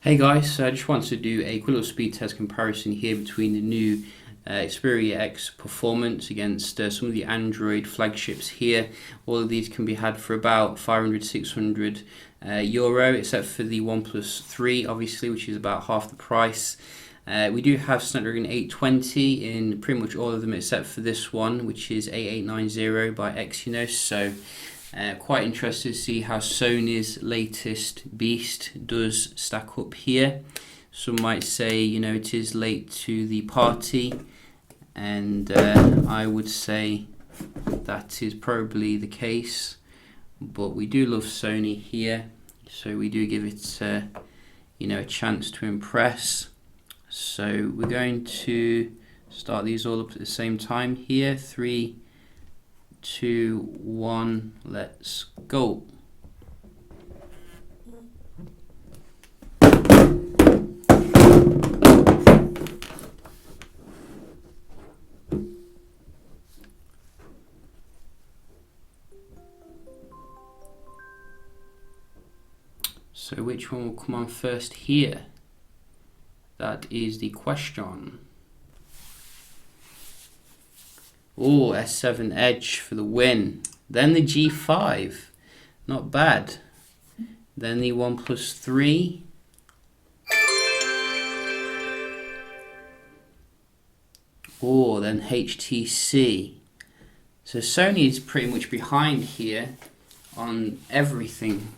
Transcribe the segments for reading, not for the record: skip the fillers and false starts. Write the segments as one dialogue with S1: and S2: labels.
S1: Hey guys, so I just wanted to do a quick little speed test comparison here between the new Xperia X Performance against some of the Android flagships here. All of these can be had for about 500-600 euro, except for the OnePlus 3 obviously, which is about half the price. We do have Snapdragon 820 in pretty much all of them except for this one, which is A890 by Exynos. So quite interested to see how Sony's latest beast does stack up here. Some might say, it is late to the party, and I would say that is probably the case. But we do love Sony here, so we do give it, a chance to impress. So we're going to start these all up at the same time here. 3, 2, 1, let's go. So which one will come on first here? That is the question. Oh, S7 Edge for the win. Then the G5, not bad. Then the OnePlus 3. Oh, then HTC. So Sony is pretty much behind here on everything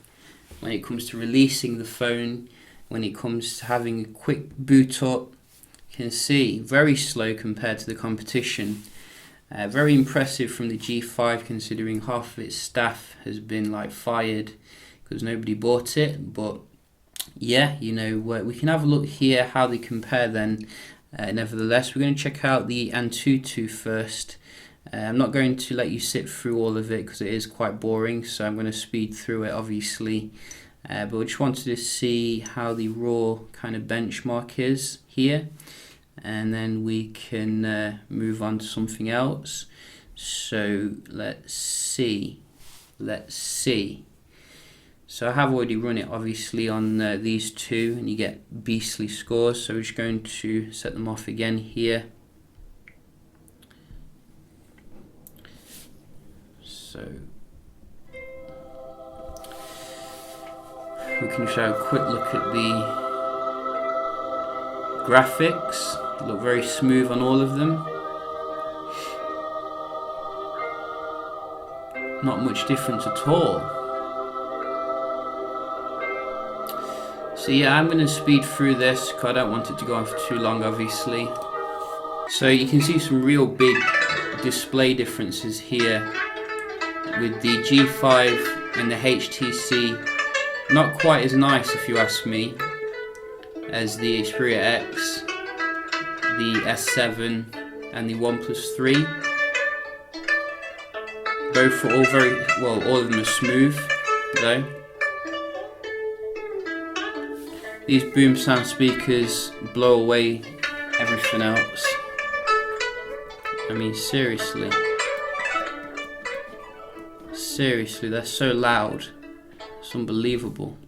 S1: when it comes to releasing the phone, when it comes to having a quick boot up. You can see very slow compared to the competition. Very impressive from the G5, considering half of its staff has been fired because nobody bought it. But yeah, we can have a look here how they compare then. Nevertheless, we're going to check out the Antutu first. I'm not going to let you sit through all of it because it is quite boring, so I'm going to speed through it obviously. But we just wanted to see how the raw kind of benchmark is here, and then we can move on to something else. So let's see. So I have already run it obviously on these two, and you get beastly scores. So we're just going to set them off again here. So we can show a quick look at the graphics. They look very smooth on all of them. Not much difference at all. So yeah, I'm going to speed through this because I don't want it to go on for too long obviously. So you can see some real big display differences here with the G5 and the HTC. Not quite as nice, if you ask me, as the Xperia X, the S7 and the OnePlus 3. Both are all very, well, all of them are smooth though. These boom sound speakers blow away everything else. I mean, seriously, they're so loud. It's unbelievable.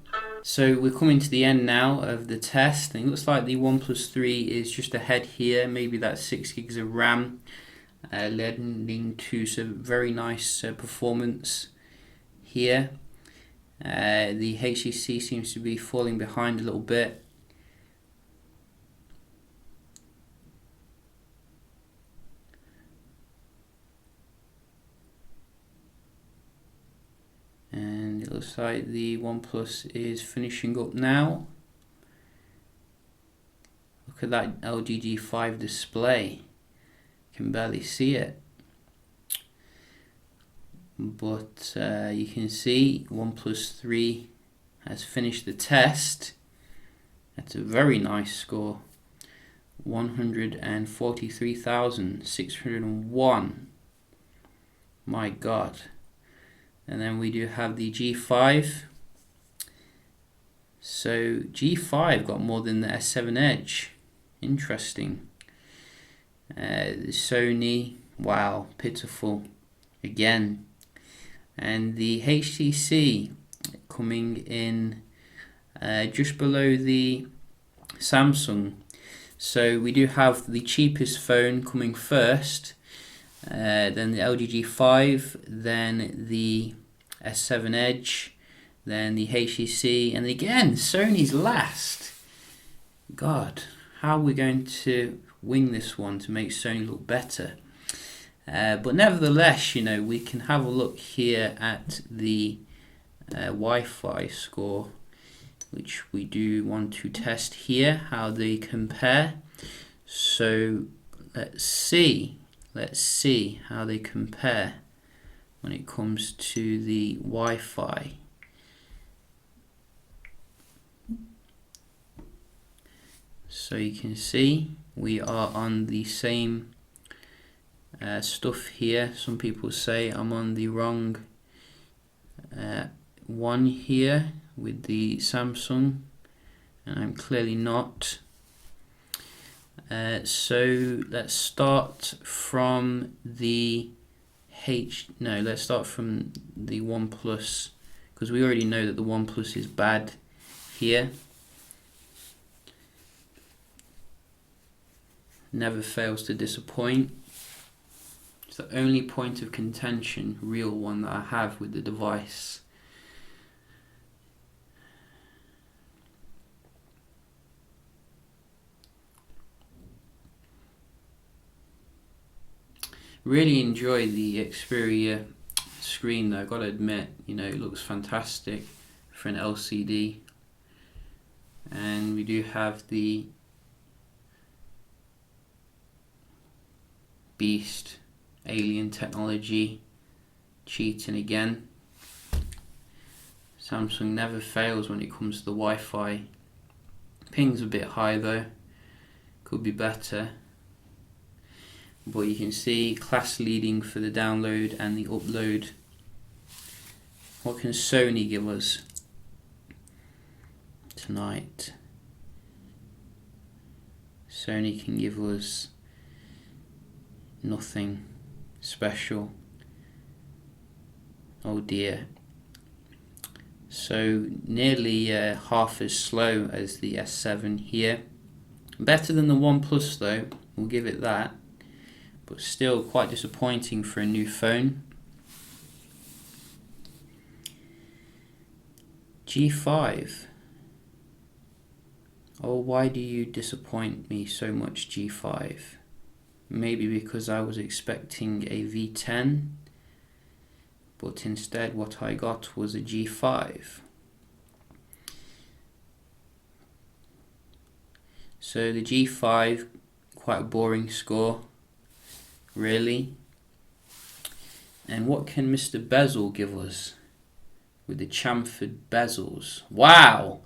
S1: So we're coming to the end now of the test, and it looks like the OnePlus 3 is just ahead here. Maybe that's 6 gigs of RAM, leading to some very nice performance here. The HTC seems to be falling behind a little bit. And it looks like the OnePlus is finishing up now. Look at that LG G5 display. You can barely see it. But you can see OnePlus 3 has finished the test. That's a very nice score. 143,601. My God. And then we do have the G5. So G5 got more than the S7 Edge. Interesting. The Sony, wow, pitiful again. And the HTC coming in just below the Samsung. So we do have the cheapest phone coming first, then the LG G5, then the S7 Edge, then the HTC, and again Sony's last. God, how are we going to wing this one to make Sony look better? But nevertheless, we can have a look here at the Wi-Fi score, which we do want to test here, how they compare. So let's see how they compare when it comes to the Wi-Fi. So you can see we are on the same stuff here. Some people say I'm on the wrong one here with the Samsung, and I'm clearly not. So let's start from the let's start from the OnePlus, because we already know that the OnePlus is bad here. Never fails to disappoint. It's the only point of contention, real one, that I have with the device. Really enjoy the Xperia screen though, gotta admit, it looks fantastic for an LCD. And we do have the beast alien technology cheating again. Samsung never fails when it comes to the Wi-Fi. Ping's a bit high though, could be better. But you can see class leading for the download and the upload. What can Sony give us tonight? Sony can give us nothing special. Oh dear. So nearly half as slow as the S7 here. Better than the OnePlus though, we'll give it that. But still quite disappointing for a new phone. G5. Oh, why do you disappoint me so much, G5? Maybe because I was expecting a V10, but instead what I got was a G5. So the G5, quite a boring score, really. And what can Mr. Bezel give us with the chamfered bezels? Wow!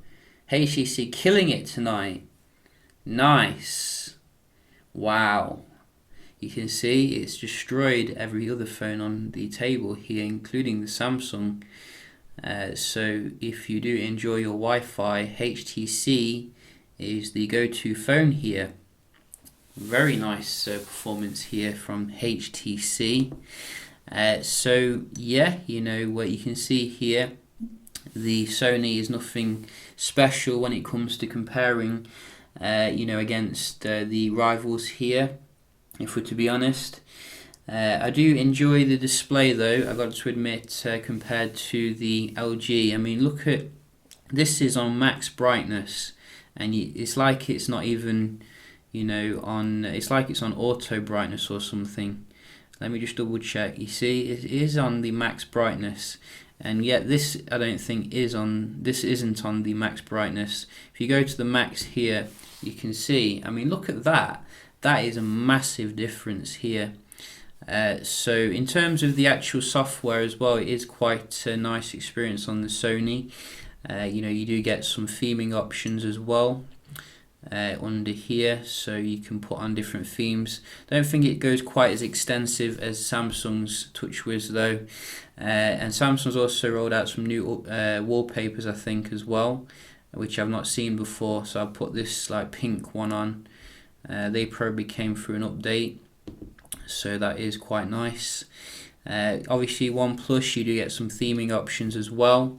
S1: HTC killing it tonight. Nice. Wow. You can see it's destroyed every other phone on the table here, including the Samsung. So if you do enjoy your Wi-Fi, HTC is the go-to phone here. Very nice performance here from HTC. So yeah, what you can see here, the Sony is nothing special when it comes to comparing against the rivals here, if we're to be honest. I do enjoy the display though, I got to admit, compared to the LG. I mean, look at this, is on max brightness, and it's like it's not even it's like it's on auto brightness or something. Let me just double check. You see, it is on the max brightness, and yet this I don't think isn't on the max brightness. If you go to the max here, you can see, I mean, look at that. That is a massive difference here. So in terms of the actual software as well, it is quite a nice experience on the Sony. You do get some theming options as well under here, so you can put on different themes. Don't think it goes quite as extensive as Samsung's TouchWiz though, and Samsung's also rolled out some new wallpapers, I think, as well, which I've not seen before. So I'll put this like pink one on. They probably came through an update, so that is quite nice. Obviously OnePlus, you do get some theming options as well.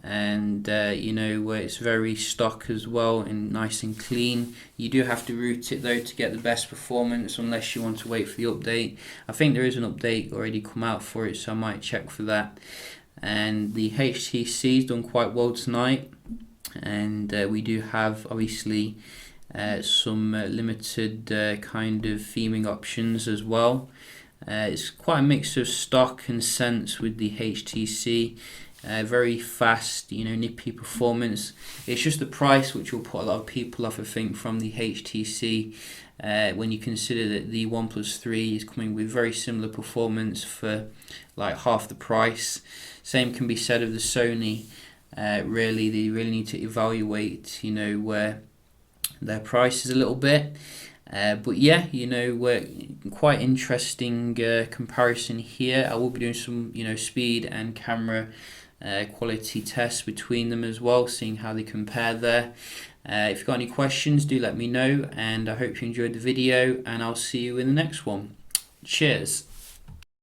S1: and where it's very stock as well and nice and clean. You do have to root it though to get the best performance, unless you want to wait for the update. I think there is an update already come out for it, so I might check for that. And the HTC's done quite well tonight, and we do have obviously some limited kind of theming options as well. It's quite a mix of stock and Sense with the HTC. Very fast, nippy performance. It's just the price which will put a lot of people off, I think, from the HTC. When you consider that the OnePlus 3 is coming with very similar performance for like half the price. Same can be said of the Sony. Really, they really need to evaluate, where their price is a little bit. But yeah, quite interesting comparison here. I will be doing some, speed and camera quality tests between them as well, seeing how they compare there. If you've got any questions, do let me know, and I hope you enjoyed the video, and I'll see you in the next one. Cheers.